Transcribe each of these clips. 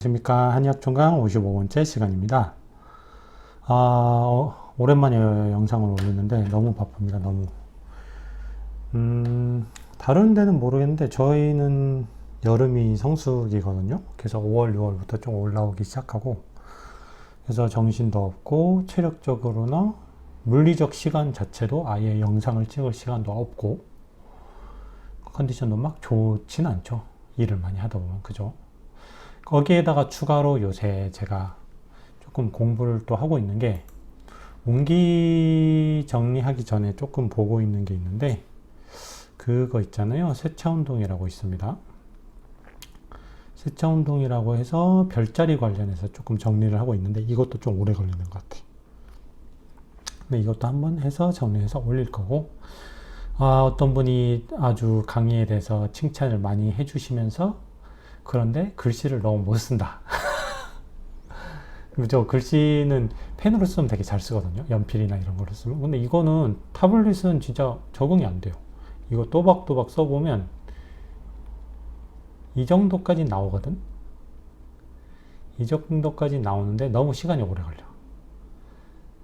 안녕하십니까. 한의학총강 55번째 시간입니다. 오랜만에 영상을 올리는데 너무 바쁩니다. 너무. 다른 데는 모르겠는데 저희는 여름이 성수기거든요. 그래서 5월, 6월부터 좀 올라오기 시작하고, 그래서 정신도 없고 체력적으로나 물리적 시간 자체도 아예 영상을 찍을 시간도 없고 컨디션도 막 좋진 않죠. 일을 많이 하다 보면. 그죠? 거기에다가 추가로 요새 제가 조금 공부를 또 하고 있는 게, 운기 정리하기 전에 조금 보고 있는 게 있는데, 그거 있잖아요. 세차운동이라고 있습니다. 세차운동이라고 해서 별자리 관련해서 조금 정리를 하고 있는데, 이것도 좀 오래 걸리는 것 같아요. 근데 이것도 한번 해서 정리해서 올릴 거고, 어떤 분이 아주 강의에 대해서 칭찬을 많이 해주시면서, 그런데 글씨를 너무 못 쓴다. 저 글씨는 펜으로 쓰면 되게 잘 쓰거든요. 연필이나 이런 걸로 쓰면. 근데 이거는 타블릿은 진짜 적응이 안 돼요. 이거 또박또박 써보면 이 정도까지 나오거든. 이 정도까지 나오는데 너무 시간이 오래 걸려.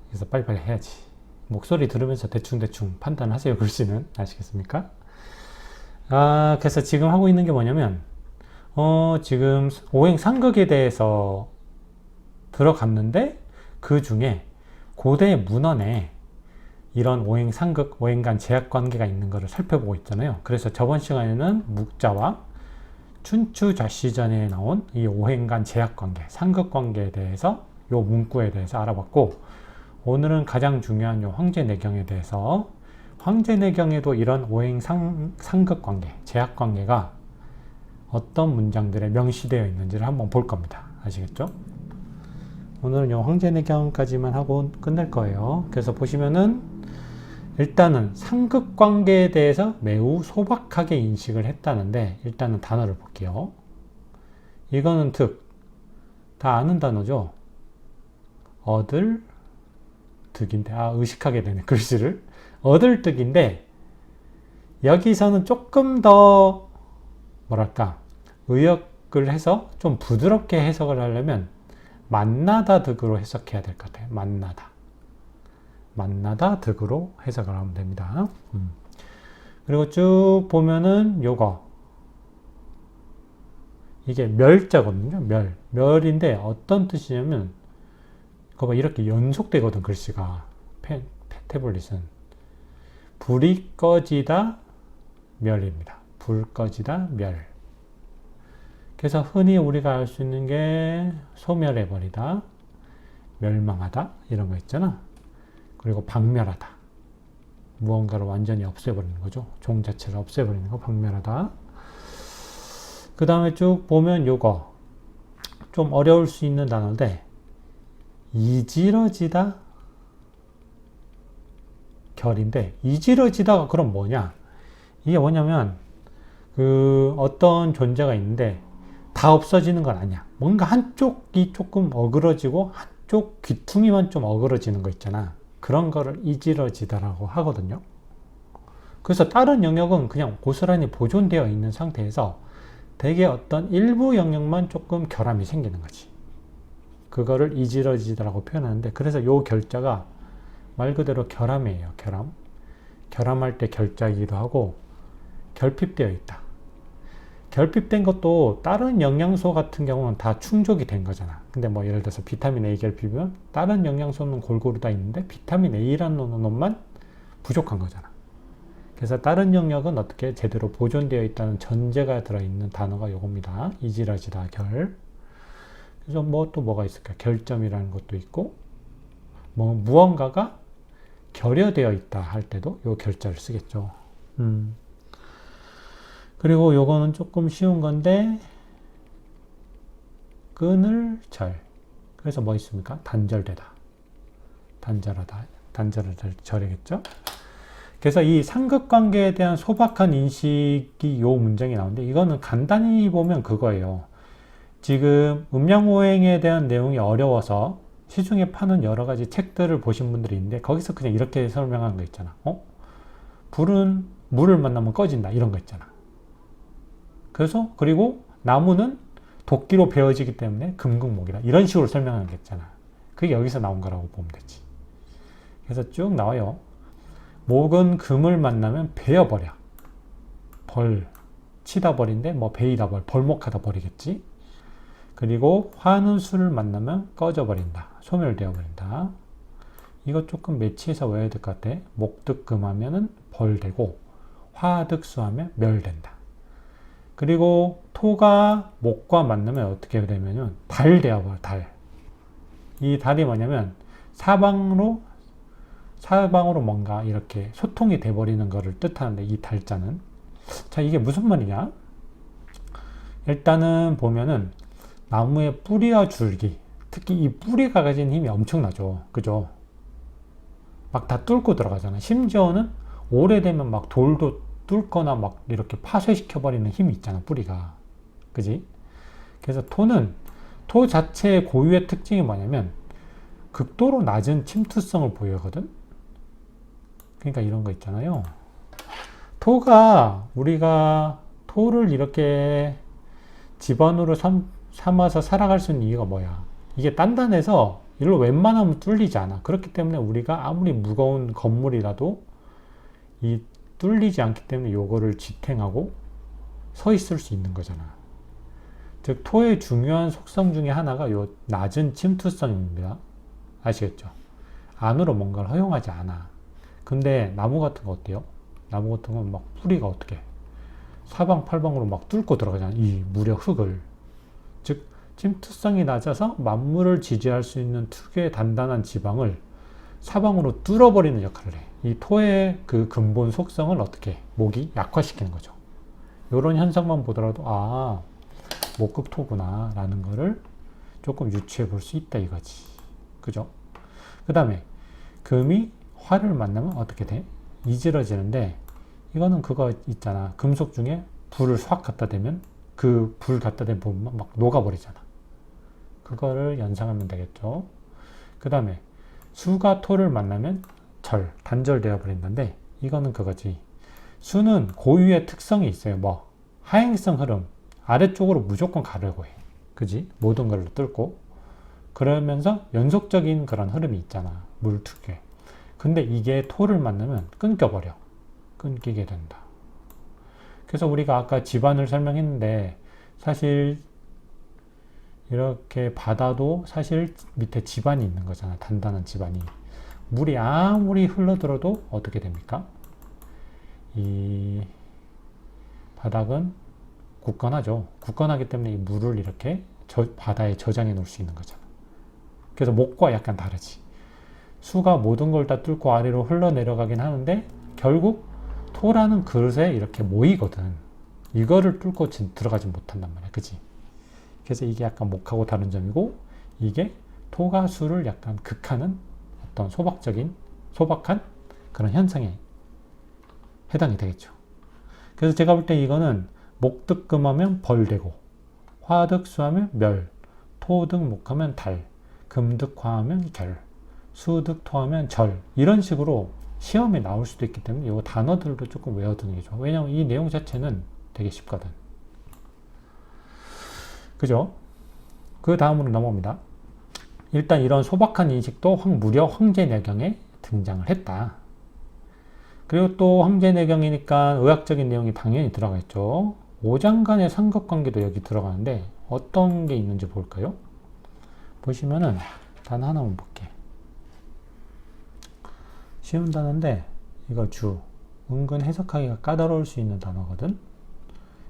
그래서 빨리빨리 해야지. 목소리 들으면서 대충대충 판단하세요. 글씨는. 아시겠습니까? 그래서 지금 하고 있는 게 뭐냐면, 지금 오행 상극에 대해서 들어갔는데, 그 중에 고대 문헌에 이런 오행 상극, 오행 간 제약 관계가 있는 것을 살펴보고 있잖아요. 그래서 저번 시간에는 묵자와 춘추좌시전에 나온 이 오행 간 제약 관계, 상극 관계에 대해서, 요 문구에 대해서 알아봤고, 오늘은 가장 중요한 요 황제내경에 대해서, 황제내경에도 이런 오행 상극 관계, 제약 관계가 어떤 문장들에 명시되어 있는지를 한번 볼 겁니다. 아시겠죠? 오늘은 요 황제내경까지만 하고 끝낼 거예요. 그래서 보시면은 일단은 상극 관계에 대해서 매우 소박하게 인식을 했다는데, 일단은 단어를 볼게요. 이거는 다 아는 단어죠. 얻을 득인데, 의식하게 되네, 글씨를. 얻을 득인데, 여기서는 조금 더 뭐랄까, 의역을 해서 좀 부드럽게 해석을 하려면 만나다 득으로 해석해야 될 것 같아요. 만나다 득으로 해석을 하면 됩니다. 그리고 쭉 보면은 이게 멸자거든요. 멸인데 어떤 뜻이냐면, 그거 봐, 이렇게 연속되거든, 글씨가. 태블릿은 불이 꺼지다 멸입니다. 불 꺼지다 멸. 그래서 흔히 우리가 알 수 있는 게 소멸해버리다, 멸망하다, 이런 거 있잖아. 그리고 박멸하다. 무언가를 완전히 없애버리는 거죠. 종 자체를 없애버리는 거, 박멸하다. 그 다음에 쭉 보면 요거 좀 어려울 수 있는 단어인데, 이지러지다 결인데, 이지러지다가 그럼 뭐냐? 이게 뭐냐면, 어떤 존재가 있는데 다 없어지는 건 아니야. 뭔가 한쪽이 조금 어그러지고 한쪽 귀퉁이만 좀 어그러지는 거 있잖아. 그런 거를 이지러지다라고 하거든요. 그래서 다른 영역은 그냥 고스란히 보존되어 있는 상태에서 되게 어떤 일부 영역만 조금 결함이 생기는 거지. 그거를 이지러지다라고 표현하는데, 그래서 요 결자가 말 그대로 결함이에요. 결함할 때 결자이기도 하고, 결핍되어 있다. 결핍된 것도 다른 영양소 같은 경우는 다 충족이 된 거잖아. 근데 뭐 예를 들어서 비타민 A 결핍이면 다른 영양소는 골고루 다 있는데 비타민 A라는 놈만 부족한 거잖아. 그래서 다른 영역은 어떻게 제대로 보존되어 있다는 전제가 들어있는 단어가 요겁니다. 이지러지다 결. 그래서 뭐 또 뭐가 있을까? 결점이라는 것도 있고, 뭐 무언가가 결여되어 있다 할 때도 요 결자를 쓰겠죠. 그리고 요거는 조금 쉬운 건데, 끊을 절. 그래서 뭐 있습니까? 단절되다. 단절하다 절이겠죠? 그래서 이 상극관계에 대한 소박한 인식이 요 문장이 나오는데, 이거는 간단히 보면 그거예요. 지금 음양오행에 대한 내용이 어려워서 시중에 파는 여러 가지 책들을 보신 분들이 있는데, 거기서 그냥 이렇게 설명한 거 있잖아. 불은 물을 만나면 꺼진다, 이런 거 있잖아. 그리고 나무는 도끼로 베어지기 때문에 금극목이다. 이런 식으로 설명하는 게 있잖아. 그게 여기서 나온 거라고 보면 되지. 그래서 쭉 나와요. 목은 금을 만나면 베어버려. 치다 버린데 뭐 베이다 벌목하다 버리겠지. 그리고 화는 수를 만나면 꺼져버린다. 소멸되어 버린다. 이거 조금 매치해서 외워야 될 것 같아. 목득금하면은 벌되고 화득수하면 멸된다. 그리고 토가 목과 만나면 어떻게 되면은 달되어 버려. 이 달이 뭐냐면 사방으로 뭔가 이렇게 소통이 돼버리는 것을 뜻하는데, 이 달자는. 자, 이게 무슨 말이냐? 일단은 보면은 나무의 뿌리와 줄기, 특히 이 뿌리가 가진 힘이 엄청나죠. 그죠? 막 다 뚫고 들어가잖아. 심지어는 오래되면 막 돌도 뚫거나 막 이렇게 파쇄시켜버리는 힘이 있잖아, 뿌리가. 그지? 그래서 토 자체의 고유의 특징이 뭐냐면 극도로 낮은 침투성을 보유하거든. 그러니까 이런 거 있잖아요. 우리가 토를 이렇게 집안으로 삼아서 살아갈 수 있는 이유가 뭐야? 이게 단단해서 일로 웬만하면 뚫리지 않아. 그렇기 때문에 우리가 아무리 무거운 건물이라도 이 뚫리지 않기 때문에 요거를 지탱하고 서 있을 수 있는 거잖아. 즉, 토의 중요한 속성 중에 하나가 요 낮은 침투성입니다. 아시겠죠? 안으로 뭔가를 허용하지 않아. 근데 나무 같은 거 어때요? 나무 같은 건 막 뿌리가 어떻게 사방팔방으로 막 뚫고 들어가잖아. 이 무력 흙을. 즉, 침투성이 낮아서 만물을 지지할 수 있는 특유의 단단한 지방을 사방으로 뚫어버리는 역할을 해. 이 토의 그 근본 속성을 어떻게 목이 약화시키는 거죠. 이런 현상만 보더라도 목극토구나 라는 거를 조금 유추해 볼 수 있다 이거지. 그죠? 그 다음에 금이 화를 만나면 어떻게 돼? 이질러지는데, 이거는 그거 있잖아. 금속 중에 불을 확 갖다 대면 그 불 갖다 대면 보면 막 녹아버리잖아. 그거를 연상하면 되겠죠. 그 다음에 수가 토를 만나면 단절되어 버린다는데, 이거는 그거지. 수는 고유의 특성이 있어요. 뭐 하행성 흐름, 아래쪽으로 무조건 가려고 해. 그지? 모든 걸 뚫고. 그러면서 연속적인 그런 흐름이 있잖아. 물 특유의. 근데 이게 토를 만나면 끊기게 된다. 그래서 우리가 아까 지반을 설명했는데, 사실 이렇게 바다도 사실 밑에 지반이 있는 거잖아. 단단한 지반이. 물이 아무리 흘러들어도 어떻게 됩니까? 이 바닥은 굳건하죠. 굳건하기 때문에 이 물을 이렇게 바다에 저장해 놓을 수 있는 거잖아. 그래서 목과 약간 다르지. 수가 모든 걸 다 뚫고 아래로 흘러내려가긴 하는데 결국 토라는 그릇에 이렇게 모이거든. 이거를 뚫고 들어가지 못한단 말이야. 그치? 그래서 이게 약간 목하고 다른 점이고, 이게 토가 수를 약간 극하는 어떤 소박한 그런 현상에 해당이 되겠죠. 그래서 제가 볼 때 이거는 목득금하면 벌되고, 화득수하면 멸, 토득목하면 달, 금득화하면 결, 수득토하면 절, 이런 식으로 시험에 나올 수도 있기 때문에 이 단어들도 조금 외워두는 게 좋아. 왜냐면 이 내용 자체는 되게 쉽거든. 그죠? 그 다음으로 넘어옵니다. 일단 이런 소박한 인식도 무려 황제내경에 등장을 했다. 그리고 또 황제내경이니까 의학적인 내용이 당연히 들어가 있죠. 오장간의 삼각관계도 여기 들어가는데 어떤 게 있는지 볼까요? 보시면은 단 하나만 볼게. 쉬운 단어인데 이거 은근 해석하기가 까다로울 수 있는 단어거든.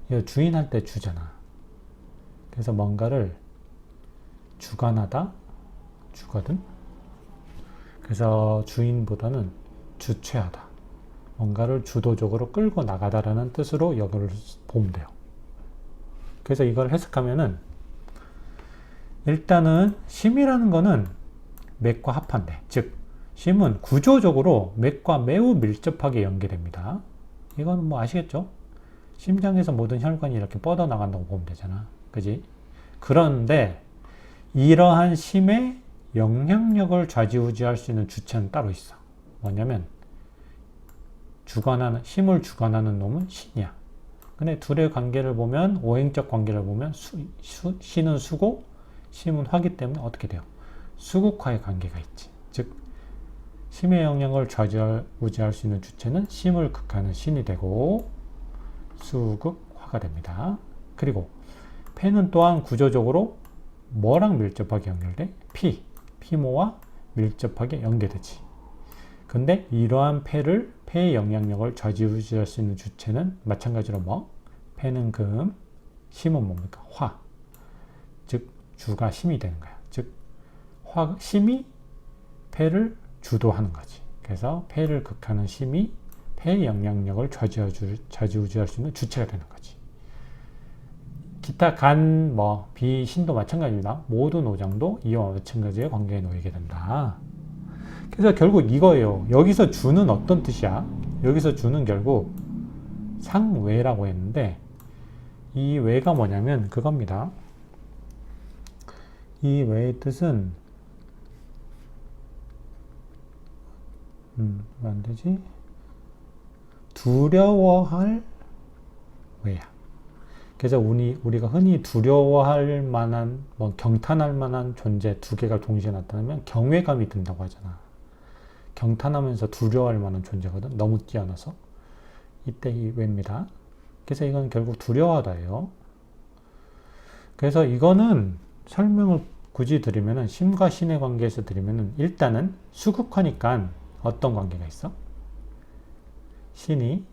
이거 주인할 때 주잖아. 그래서 뭔가를 주관하다, 주거든. 그래서 주인보다는 주체하다, 뭔가를 주도적으로 끌고 나가다라는 뜻으로 이걸 보면 돼요. 그래서 이걸 해석하면은 일단은 심이라는 거는 맥과 합한데, 즉 심은 구조적으로 맥과 매우 밀접하게 연계됩니다. 이건 뭐 아시겠죠? 심장에서 모든 혈관이 이렇게 뻗어나간다고 보면 되잖아. 그지? 그런데 이러한 심의 영향력을 좌지우지할 수 있는 주체는 따로 있어. 뭐냐면 심을 주관하는 놈은 신이야. 근데 둘의 관계를 보면, 오행적 관계를 보면, 시는 수고, 심은 화기 때문에 어떻게 돼요? 수국화의 관계가 있지. 즉, 심의 영향을 좌지우지할 수 있는 주체는 심을 극하는 신이 되고, 수극화가 됩니다. 그리고, 폐는 또한 구조적으로 뭐랑 밀접하게 연결돼? 피모와 밀접하게 연계되지. 근데 이러한 폐의 영향력을 좌지우지할 수 있는 주체는 마찬가지로 뭐? 폐는 금, 심은 뭡니까? 화. 즉 주가 심이 되는 거야. 즉 심이 폐를 주도하는 거지. 그래서 폐를 극하는 심이 폐의 영향력을 좌지우지할 수 있는 주체가 되는 거지. 기타 간, 비, 신도 마찬가지입니다. 모든 오장도 이와 마찬가지의 관계에 놓이게 된다. 그래서 결국 이거예요. 여기서 주는 어떤 뜻이야? 여기서 주는 결국 상외라고 했는데, 이 외가 뭐냐면 그겁니다. 이 외의 뜻은 왜 안 되지? 두려워할 외야. 그래서 우리가 흔히 두려워할 만한, 경탄할 만한 존재 두 개가 동시에 나타나면 경외감이 든다고 하잖아. 경탄하면서 두려워할 만한 존재거든. 너무 뛰어나서. 이때 이 외입니다. 그래서 이건 결국 두려워하다예요. 그래서 이거는 설명을 굳이 드리면은, 심과 신의 관계에서 드리면은, 일단은 수극화니까 어떤 관계가 있어? 신이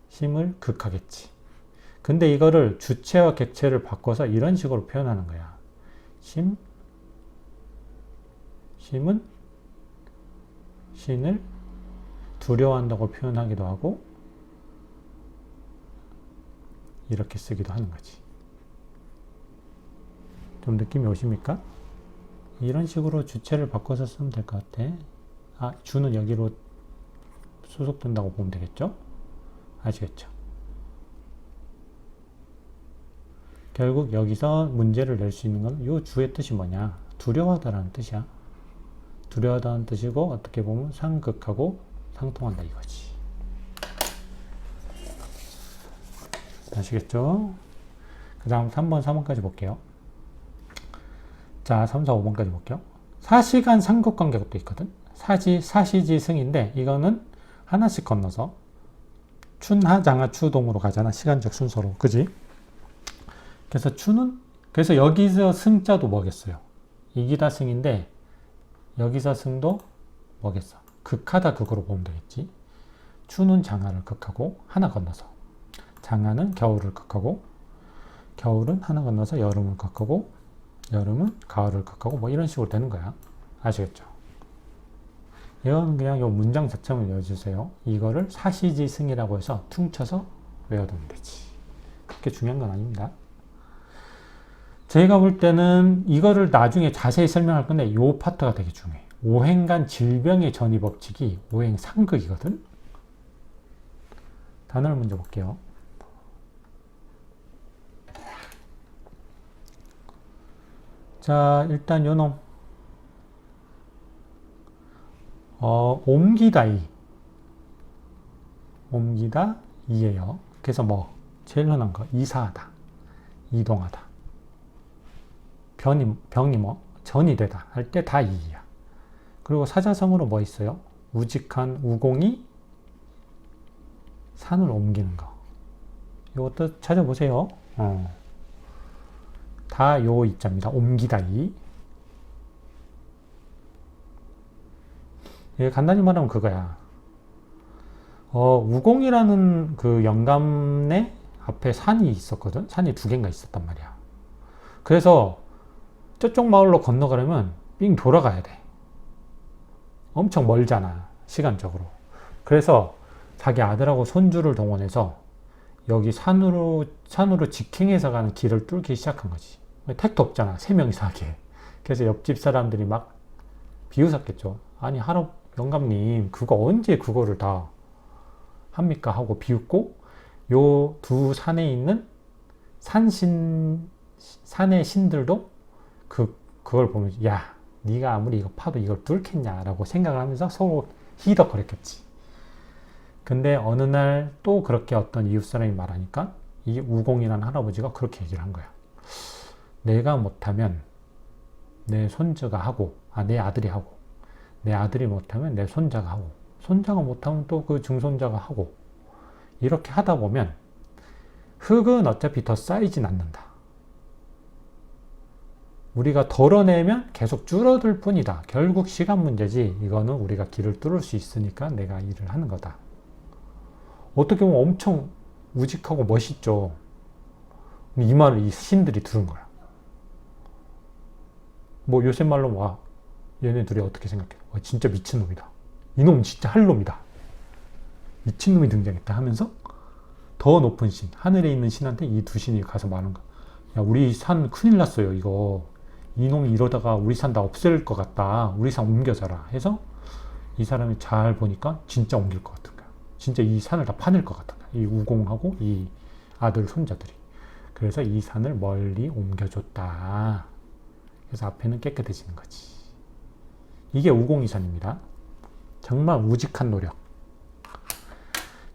심을 극하겠지. 근데 이거를 주체와 객체를 바꿔서 이런 식으로 표현하는 거야. 심은 신을 두려워한다고 표현하기도 하고, 이렇게 쓰기도 하는 거지. 좀 느낌이 오십니까? 이런 식으로 주체를 바꿔서 쓰면 될 것 같아. 주는 여기로 소속된다고 보면 되겠죠? 아시겠죠? 결국 여기서 문제를 낼 수 있는 건 이 주의 뜻이 뭐냐? 두려워하다라는 뜻이야. 두려워하다는 뜻이고, 어떻게 보면 상극하고 상통한다 이거지. 아시겠죠? 그 다음 3번, 4번까지 볼게요. 자, 3, 4, 5번까지 볼게요. 사시간 상극관계가 또 있거든. 사시지 승인데, 이거는 하나씩 건너서 춘하, 장하, 추동으로 가잖아. 시간적 순서로. 그지? 그래서 여기서 승자도 뭐겠어요? 이기다 승인데, 여기서 승도 뭐겠어? 극하다 극으로 보면 되겠지. 추는 장하를 극하고 하나 건너서, 장하는 겨울을 극하고, 겨울은 하나 건너서 여름을 극하고, 여름은 가을을 극하고, 뭐 이런 식으로 되는 거야. 아시겠죠? 이건 그냥 이 문장 자체만 외워주세요. 이거를 사시지승이라고 해서 퉁쳐서 외워두면 되지. 그렇게 중요한 건 아닙니다. 제가 볼 때는 이거를 나중에 자세히 설명할 건데, 이 파트가 되게 중요해. 오행간 질병의 전이 법칙이 오행 상극이거든. 단어를 먼저 볼게요. 자, 일단 요놈 옮기다이, 옮기다 이에요. 그래서 뭐 제일 흔한 거 이사하다, 이동하다. 병이 뭐 전이 되다 할 때 다 이야. 그리고 사자성어로 뭐 있어요? 우직한 우공이 산을 옮기는 거. 이것도 찾아보세요. 다 요 입자입니다. 옮기다이. 예, 간단히 말하면 그거야. 우공이라는 그 영감내 앞에 산이 있었거든. 산이 두 개인가 있었단 말이야. 그래서 저쪽 마을로 건너가려면 삥 돌아가야 돼. 엄청 멀잖아, 시간적으로. 그래서 자기 아들하고 손주를 동원해서 여기 산으로 직행해서 가는 길을 뚫기 시작한 거지. 택도 없잖아, 3명이서 하기에. 그래서 옆집 사람들이 막 비웃었겠죠. 아니, 영감님, 그거 언제 그거를 다 합니까? 하고 비웃고, 요 두 산에 있는 산의 신들도 그걸 보면서, 야, 네가 아무리 이거 파도 이걸 뚫겠냐라고 생각을 하면서 서로 히덕거렸겠지. 근데 어느 날 또 그렇게 어떤 이웃 사람이 말하니까 이 우공이라는 할아버지가 그렇게 얘기를 한 거야. 내가 못하면 내 손자가 하고, 내 아들이 하고, 내 아들이 못하면 내 손자가 하고, 손자가 못하면 또 그 증손자가 하고, 이렇게 하다 보면 흙은 어차피 더 쌓이진 않는다. 우리가 덜어내면 계속 줄어들 뿐이다. 결국 시간 문제지. 이거는 우리가 길을 뚫을 수 있으니까 내가 일을 하는 거다. 어떻게 보면 엄청 우직하고 멋있죠. 이 말을 이 신들이 들은 거야. 뭐 요새 말로 와, 얘네 둘이 어떻게 생각해? 진짜 미친놈이다. 이놈 진짜 할 놈이다. 미친놈이 등장했다 하면서 더 높은 신, 하늘에 있는 신한테 이 두 신이 가서 말하는 거야. 야, 우리 산 큰일 났어요, 이거. 이놈이 이러다가 우리 산 다 없앨 것 같다. 우리 산 옮겨져라. 해서 이 사람이 잘 보니까 진짜 옮길 것 같은 거야. 진짜 이 산을 다 파낼 것 같은 거야. 이 우공하고 이 아들, 손자들이. 그래서 이 산을 멀리 옮겨줬다. 그래서 앞에는 깨끗해지는 거지. 이게 우공이산입니다. 정말 우직한 노력.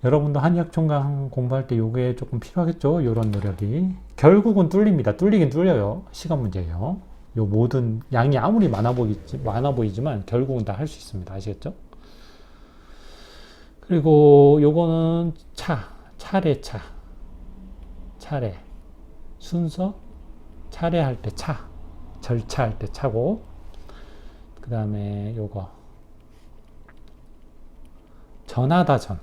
여러분도 한의학총각 공부할 때 요게 조금 필요하겠죠? 요런 노력이. 결국은 뚫립니다. 뚫리긴 뚫려요. 시간 문제예요. 요 모든 양이 아무리 많아 보이지만 결국은 다 할 수 있습니다. 아시겠죠? 그리고 요거는 차례차. 차례. 순서. 차례할 때 차. 절차할 때 차고. 그 다음에 요거. 전하다 전.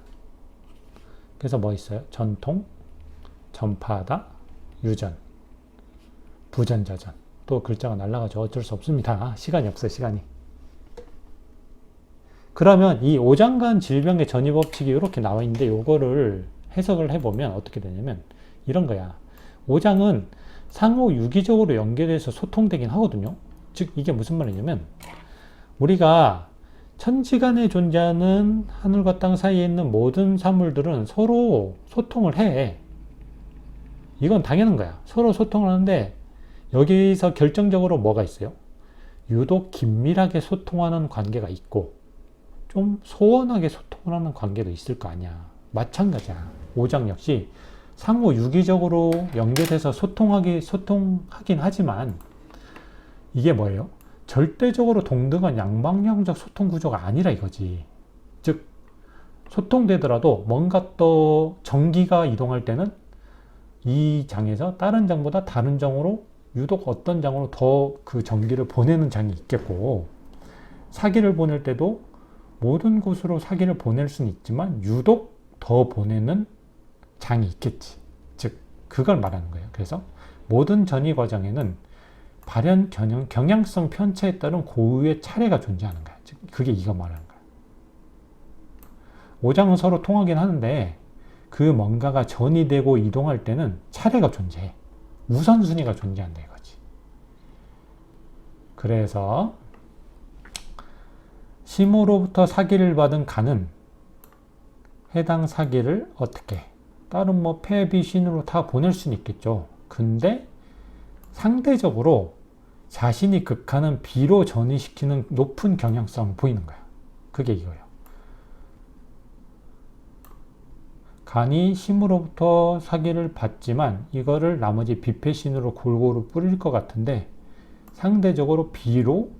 그래서 뭐 있어요? 전통, 전파하다, 유전, 부전자전. 또 글자가 날라가죠. 어쩔 수 없습니다. 시간이 없어요, 시간이. 그러면 이 오장간 질병의 전이법칙이 이렇게 나와 있는데 요거를 해석을 해보면 어떻게 되냐면 이런 거야. 오장은 상호 유기적으로 연계돼서 소통되긴 하거든요. 즉 이게 무슨 말이냐면 우리가 천지간에 존재하는 하늘과 땅 사이에 있는 모든 사물들은 서로 소통을 해. 이건 당연한 거야. 서로 소통을 하는데 여기서 결정적으로 뭐가 있어요? 유독 긴밀하게 소통하는 관계가 있고 좀 소원하게 소통을 하는 관계도 있을 거 아니야. 마찬가지야. 오장 역시 상호 유기적으로 연계돼서 소통하긴 하지만 이게 뭐예요? 절대적으로 동등한 양방향적 소통 구조가 아니라 이거지. 즉 소통되더라도 뭔가 또 전기가 이동할 때는 이 장에서 다른 장보다 다른 장으로 유독 어떤 장으로 더 그 전기를 보내는 장이 있겠고 사기를 보낼 때도 모든 곳으로 사기를 보낼 수는 있지만 유독 더 보내는 장이 있겠지. 즉 그걸 말하는 거예요. 그래서 모든 전이 과정에는 발현 경향성 편차에 따른 고유의 차례가 존재하는 거야. 즉 그게 이거 말하는 거야. 오장은 서로 통하긴 하는데 그 뭔가가 전이 되고 이동할 때는 차례가 존재해. 우선순위가 존재한다 이거지. 그래서 심으로부터 사기를 받은 간은 해당 사기를 어떻게 다른 뭐 패비신으로 다 보낼 수는 있겠죠. 근데 상대적으로 자신이 극하는 비로 전이시키는 높은 경향성 보이는 거야. 그게 이거예요. 간이 심으로부터 사기를 받지만 이거를 나머지 비패신으로 골고루 뿌릴 것 같은데 상대적으로 비로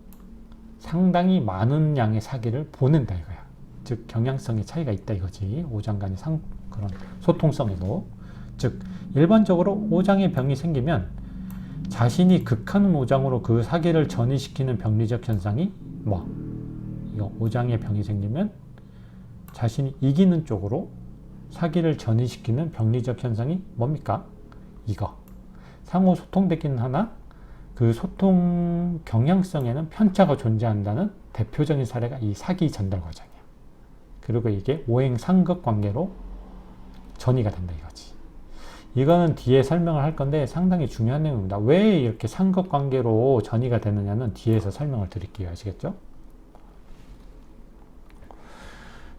상당히 많은 양의 사기를 보낸다 이거야. 즉 경향성의 차이가 있다 이거지. 오장 간의 그런 소통성에도. 즉 일반적으로 오장의 병이 생기면 자신이 극하는 오장으로 그 사기를 전이시키는 병리적 현상이 이거 오장의 병이 생기면 자신이 이기는 쪽으로 사기를 전이시키는 병리적 현상이 뭡니까? 이거. 상호 소통되긴 하나 그 소통 경향성에는 편차가 존재한다는 대표적인 사례가 이 사기 전달 과정이야. 그리고 이게 오행 상극 관계로 전이가 된다 이거지. 이거는 뒤에 설명을 할 건데 상당히 중요한 내용입니다. 왜 이렇게 상극 관계로 전이가 되느냐는 뒤에서 설명을 드릴게요. 아시겠죠?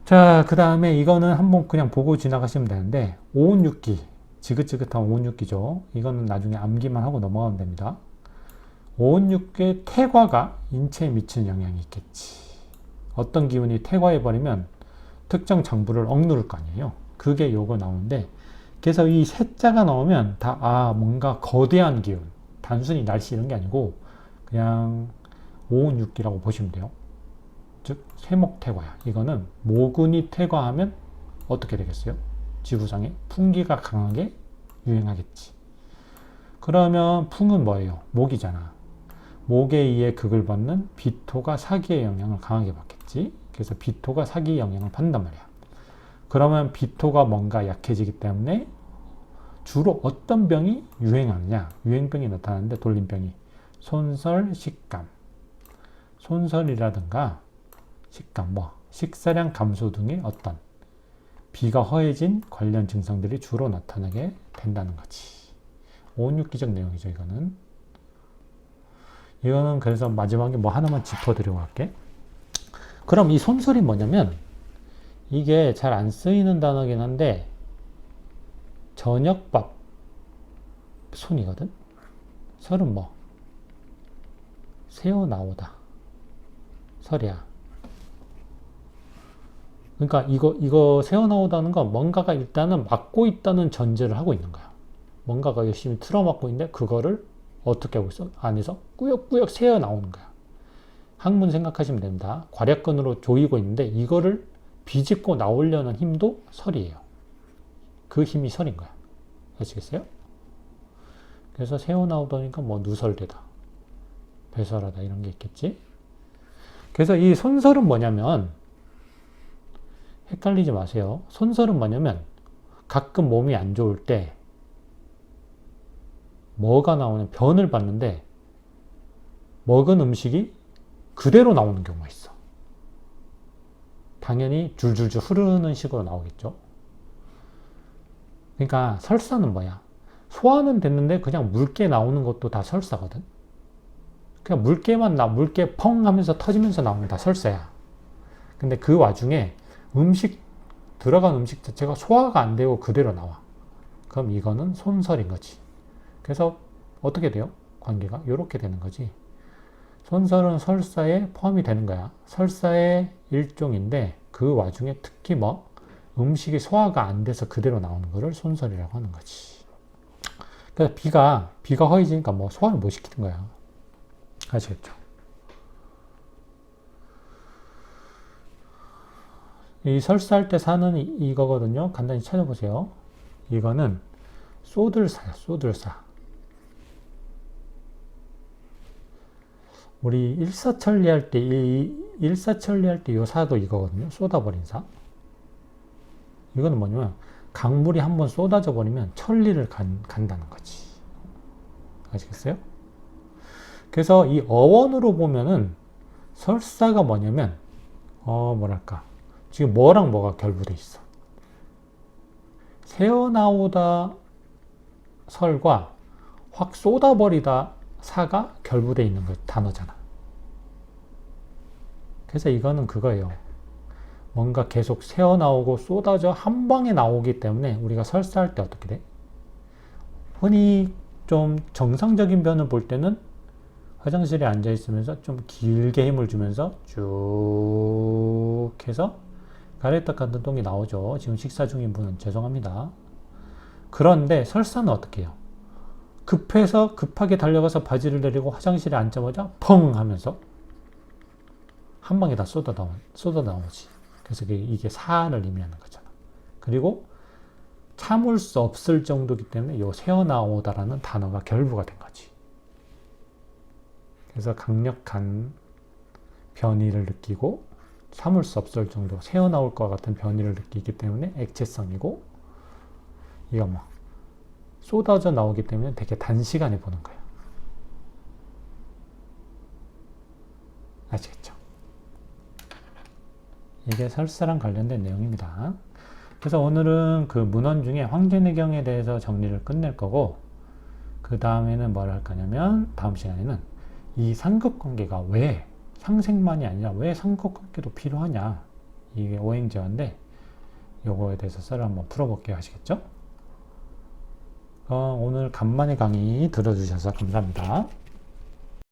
자, 그 다음에 이거는 한번 그냥 보고 지나가시면 되는데 오온육기, 지긋지긋한 오온육기죠. 이거는 나중에 암기만 하고 넘어가면 됩니다. 오온육기의 태과가 인체에 미치는 영향이 있겠지. 어떤 기운이 태과해버리면 특정 장부를 억누를 거 아니에요. 그게 요거 나오는데, 그래서 이 세자가 나오면 다 뭔가 거대한 기운, 단순히 날씨 이런 게 아니고 그냥 오운육기라고 보시면 돼요. 즉 쇠목태과야. 이거는 모근이 퇴과하면 어떻게 되겠어요? 지구상에 풍기가 강하게 유행하겠지. 그러면 풍은 뭐예요? 목이잖아. 목에 의해 극을 받는 비토가 사기의 영향을 강하게 받겠지. 그래서 비토가 사기의 영향을 받는단 말이야. 그러면 비토가 뭔가 약해지기 때문에 주로 어떤 병이 유행하느냐? 유행병이 나타나는데 돌림병이 손설, 식감, 손설이라든가 식감, 식사량 감소 등의 어떤 비가 허해진 관련 증상들이 주로 나타나게 된다는 거지. 오운육기적 내용이죠, 이거는. 이거는 그래서 마지막에 하나만 짚어드리고 갈게. 그럼 이 손설이 뭐냐면, 이게 잘 안 쓰이는 단어긴 한데, 저녁밥 손이거든? 설은 새어 나오다. 설이야. 그러니까 이거 새어 나오다는 건 뭔가가 일단은 막고 있다는 전제를 하고 있는 거야. 뭔가가 열심히 틀어막고 있는데, 그거를 어떻게 하고 있어? 안에서 꾸역꾸역 새어 나오는 거야. 학문 생각하시면 됩니다. 괄약근으로 조이고 있는데, 이거를 비집고 나오려는 힘도 설이에요. 그 힘이 설인 거야. 아시겠어요? 그래서 새어 나오다니까 누설되다, 배설하다 이런 게 있겠지. 그래서 이 손설은 뭐냐면, 헷갈리지 마세요. 손설은 뭐냐면 가끔 몸이 안 좋을 때 뭐가 나오는 변을 봤는데 먹은 음식이 그대로 나오는 경우가 있어. 당연히 줄줄줄 흐르는 식으로 나오겠죠. 그러니까 설사는 뭐야? 소화는 됐는데 그냥 물개 나오는 것도 다 설사거든. 그냥 물개 펑 하면서 터지면서 나오는 게 다 설사야. 근데 그 와중에 들어간 음식 자체가 소화가 안 되고 그대로 나와. 그럼 이거는 손설인 거지. 그래서 어떻게 돼요? 관계가 이렇게 되는 거지. 손설은 설사에 포함이 되는 거야. 설사의 일종인데, 그 와중에 특히 음식이 소화가 안 돼서 그대로 나오는 거를 손설이라고 하는 거지. 그래서 비가 허해지니까 소화를 못 시키는 거야. 아시겠죠? 이 설사할 때 사는 이거거든요. 간단히 찾아보세요. 이거는 쏘들사야, 쏘들사. 우리 일사천리할 때, 요 사도 이거거든요. 쏟아버린 사. 이거는 뭐냐면, 강물이 한번 쏟아져 버리면 천리를 간다는 거지. 아시겠어요? 그래서 이 어원으로 보면은, 설사가 뭐냐면, 지금 뭐랑 뭐가 결부돼 있어? 새어나오다 설과 확 쏟아버리다 사가 결부되어 있는 단어잖아. 그래서 이거는 그거예요. 뭔가 계속 새어나오고 쏟아져 한 방에 나오기 때문에 우리가 설사할 때 어떻게 돼? 흔히 좀 정상적인 변을 볼 때는 화장실에 앉아 있으면서 좀 길게 힘을 주면서 쭉 해서 가래떡 같은 똥이 나오죠. 지금 식사 중인 분은 죄송합니다. 그런데 설사는 어떻게 해요? 급해서 급하게 달려가서 바지를 내리고 화장실에 앉자마자 펑 하면서 한 방에 다 쏟아 나오지. 그래서 이게 사를 의미하는 거잖아. 그리고 참을 수 없을 정도이기 때문에 요 새어나오다라는 단어가 결부가 된 거지. 그래서 강력한 변이를 느끼고 참을 수 없을 정도 새어나올 것 같은 변이를 느끼기 때문에 액체성이고, 이거 쏟아져 나오기 때문에 되게 단시간에 보는 거예요. 아시겠죠? 이게 설사랑 관련된 내용입니다. 그래서 오늘은 그 문헌 중에 황제내경에 대해서 정리를 끝낼 거고, 그 다음에는 뭘 할 거냐면, 다음 시간에는 이 상급관계가 왜 상생만이 아니라 왜 상급관계도 필요하냐, 이게 오행제화인데 요거에 대해서 썰을 한번 풀어볼게요. 아시겠죠? 오늘 간만에 강의 들어주셔서 감사합니다.